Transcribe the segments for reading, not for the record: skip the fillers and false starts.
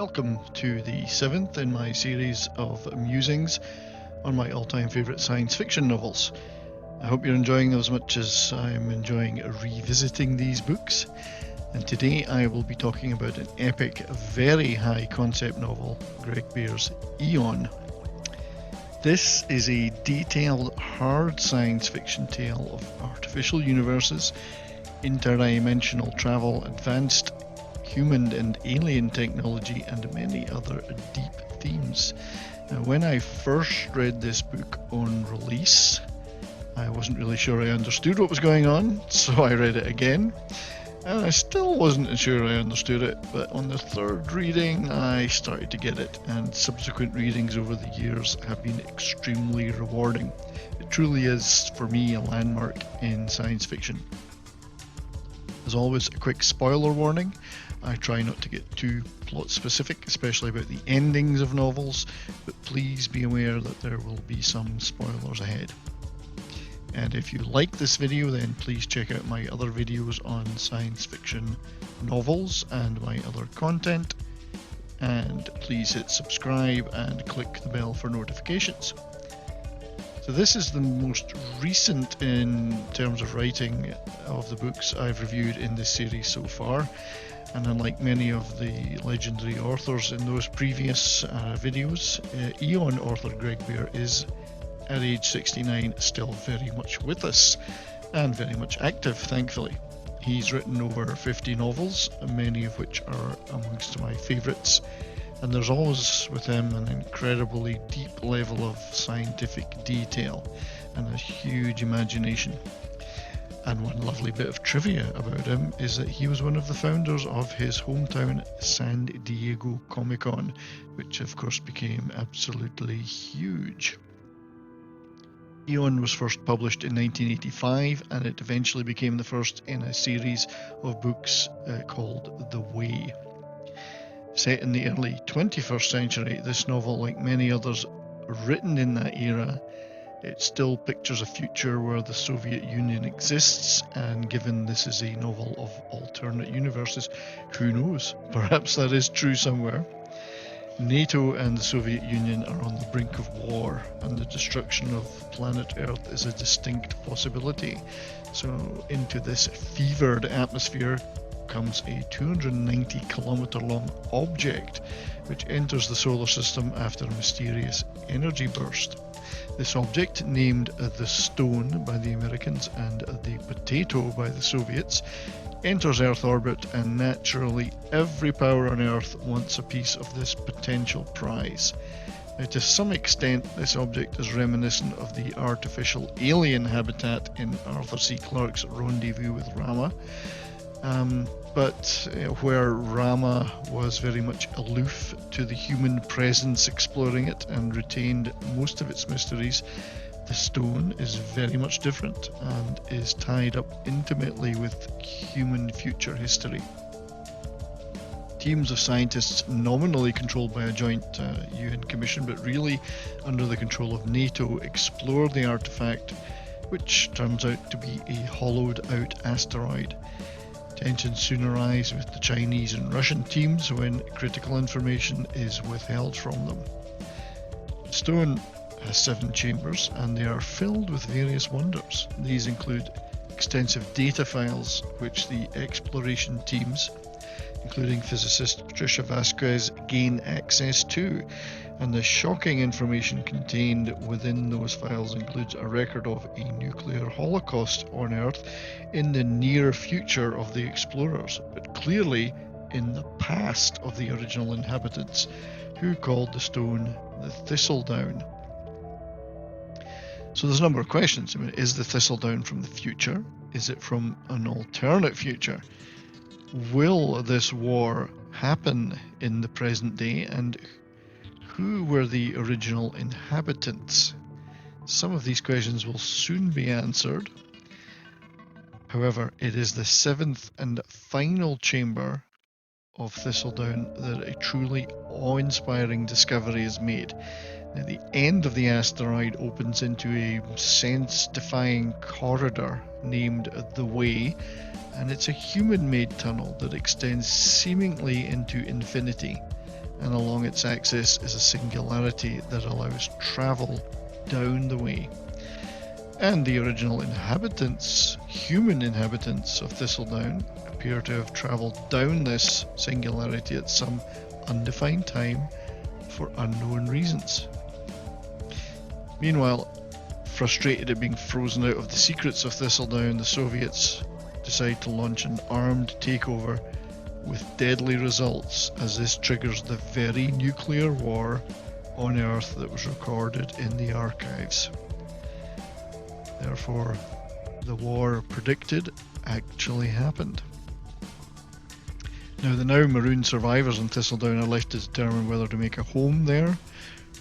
Welcome to the 7th in my series of musings on my all-time favourite science fiction novels. I hope you're enjoying them as much as I'm enjoying revisiting these books. And today I will be talking about an epic, very high concept novel, Greg Bear's EON. This is a detailed, hard science fiction tale of artificial universes, interdimensional travel, advanced human and alien technology, and many other deep themes. Now, when I first read this book on release, I wasn't really sure I understood what was going on, so I read it again, and I still wasn't sure I understood it, but on the third reading I started to get it, and subsequent readings over the years have been extremely rewarding. It truly is, for me, a landmark in science fiction. As always, a quick spoiler warning. I try not to get too plot specific, especially about the endings of novels, but please be aware that there will be some spoilers ahead. And if you like this video, then please check out my other videos on science fiction novels and my other content. And please hit subscribe and click the bell for notifications. So this is the most recent in terms of writing of the books I've reviewed in this series so far. And unlike many of the legendary authors in those previous videos, EON author Greg Bear is, at age 69, still very much with us, and very much active, thankfully. He's written over 50 novels, many of which are amongst my favourites, and there's always with him an incredibly deep level of scientific detail and a huge imagination. And one lovely bit of trivia about him is that he was one of the founders of his hometown San Diego Comic-Con, which of course became absolutely huge. EON was first published in 1985, and it eventually became the first in a series of books called The Way. Set in the early 21st century, this novel, like many others written in that era, it still pictures a future where the Soviet Union exists, and given this is a novel of alternate universes, who knows, perhaps that is true somewhere. NATO and the Soviet Union are on the brink of war, and the destruction of planet Earth is a distinct possibility. So into this fevered atmosphere comes a 290-kilometer long object which enters the solar system after a mysterious energy burst. This object, named the Stone by the Americans and the Potato by the Soviets, enters Earth orbit, and naturally every power on Earth wants a piece of this potential prize. Now, to some extent, this object is reminiscent of the artificial alien habitat in Arthur C. Clarke's Rendezvous with Rama, but where Rama was very much aloof to the human presence exploring it and retained most of its mysteries, the Stone is very much different and is tied up intimately with human future history. Teams of scientists nominally controlled by a joint UN commission, but really under the control of NATO, explore the artifact, which turns out to be a hollowed out asteroid. Tensions soon arise with the Chinese and Russian teams when critical information is withheld from them. The Stone has 7 chambers, and they are filled with various wonders. These include extensive data files which the exploration teams, including physicist Patricia Vasquez, gain access to, and the shocking information contained within those files includes a record of a nuclear holocaust on Earth in the near future of the explorers, but clearly in the past of the original inhabitants, who called the Stone the Thistledown. So there's a number of questions. I mean, is the Thistledown from the future? Is it from an alternate future? Will this war happen in the present day? And who were the original inhabitants? Some of these questions will soon be answered. However, it is the 7th and final chamber of Thistledown that a truly awe-inspiring discovery is made. Now, the end of the asteroid opens into a sense-defying corridor named The Way, and it's a human-made tunnel that extends seemingly into infinity. and along its axis is a singularity that allows travel down the way. And the original inhabitants, human inhabitants of Thistledown, appear to have travelled down this singularity at some undefined time for unknown reasons. Meanwhile, frustrated at being frozen out of the secrets of Thistledown, the Soviets decide to launch an armed takeover with deadly results, as this triggers the very nuclear war on Earth that was recorded in the archives. Therefore, the war predicted actually happened. Now, the now marooned survivors on Thistledown are left to determine whether to make a home there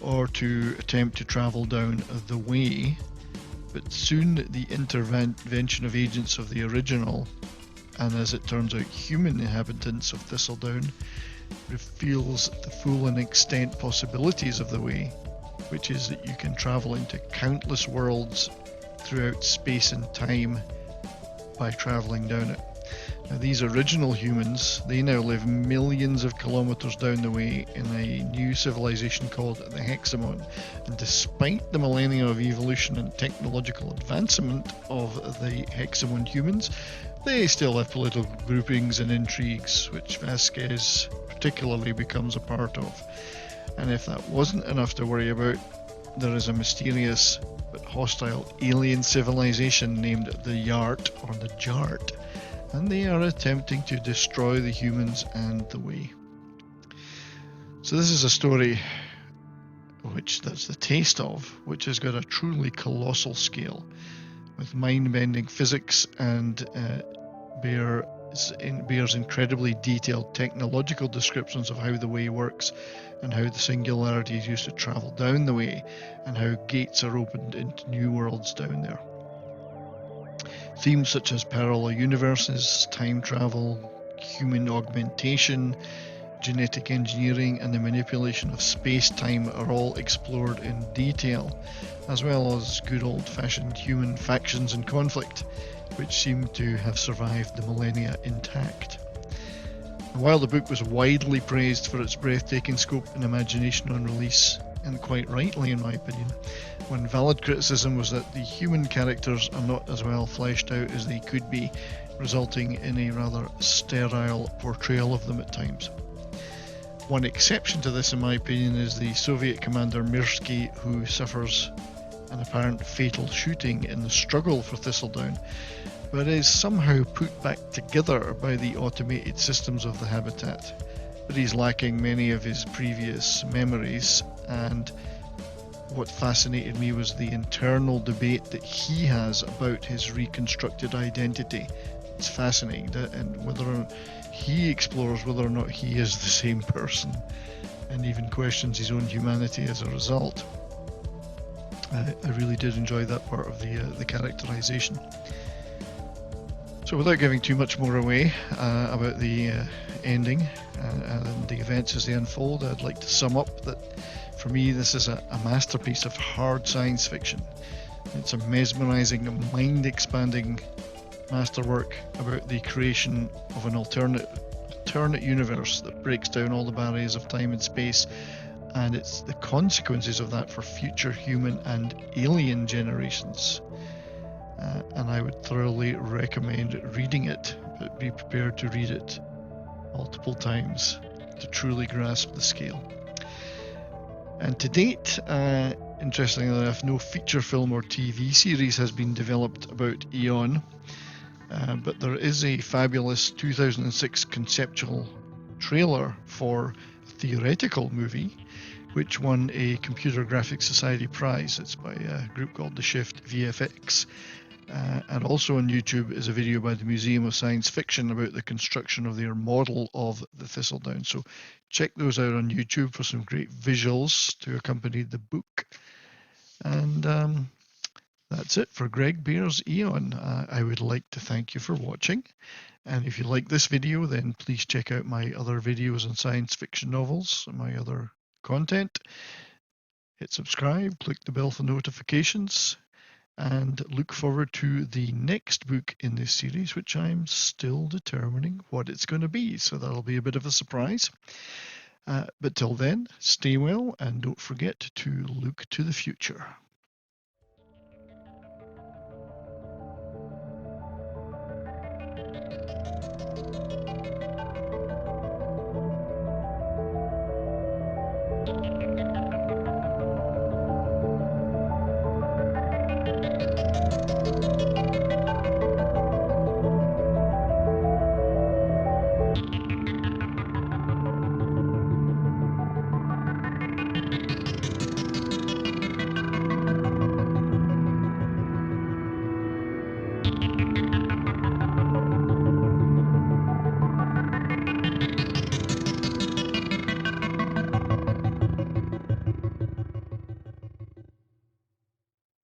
or to attempt to travel down the way, but soon the intervention of agents of the original, and as it turns out human inhabitants of Thistledown, reveals the full and extent possibilities of the way, which is that you can travel into countless worlds throughout space and time by travelling down it. Now, these original humans, they now live millions of kilometres down the way in a new civilization called the Hexamon. And despite the millennia of evolution and technological advancement of the Hexamon humans, they still have political groupings and intrigues, which Vasquez particularly becomes a part of. And if that wasn't enough to worry about, there is a mysterious but hostile alien civilization named the Yart, or the Jart, and they are attempting to destroy the humans and the way. So this is a story which that's the taste of, which has got a truly colossal scale, with mind-bending physics and bears incredibly detailed technological descriptions of how the way works and how the singularity is used to travel down the way and how gates are opened into new worlds down there. Themes such as parallel universes, time travel, human augmentation, genetic engineering, and the manipulation of space-time are all explored in detail, as well as good old-fashioned human factions and conflict, which seem to have survived the millennia intact. And while the book was widely praised for its breathtaking scope and imagination on release, and quite rightly in my opinion, one valid criticism was that the human characters are not as well fleshed out as they could be, resulting in a rather sterile portrayal of them at times. One exception to this, in my opinion, is the Soviet commander Mirsky, who suffers an apparent fatal shooting in the struggle for Thistledown, but is somehow put back together by the automated systems of the habitat. But he's lacking many of his previous memories, and what fascinated me was the internal debate that he has about his reconstructed identity. It's fascinating, and whether he explores whether or not he is the same person, and even questions his own humanity as a result. I really did enjoy that part of the characterization. So without giving too much more away about the ending and the events as they unfold, I'd like to sum up that for me this is a masterpiece of hard science fiction. It's a mesmerizing, mind-expanding masterwork about the creation of an alternate universe that breaks down all the barriers of time and space, and it's the consequences of that for future human and alien generations. And I would thoroughly recommend reading it, but be prepared to read it multiple times to truly grasp the scale. And to date, interestingly enough, no feature film or TV series has been developed about EON, but there is a fabulous 2006 conceptual trailer for a theoretical movie, which won a Computer Graphics Society prize. It's by a group called the Shift VFX. And also on YouTube is a video by the Museum of Science Fiction about the construction of their model of the Thistledown. So check those out on YouTube for some great visuals to accompany the book. And that's it for Greg Bear's EON. I would like to thank you for watching. And if you like this video, then please check out my other videos on science fiction novels and my other content. Hit subscribe, click the bell for notifications, and look forward to the next book in this series, which I'm still determining what it's going to be. So that'll be a bit of a surprise. But till then, stay well and don't forget to look to the future.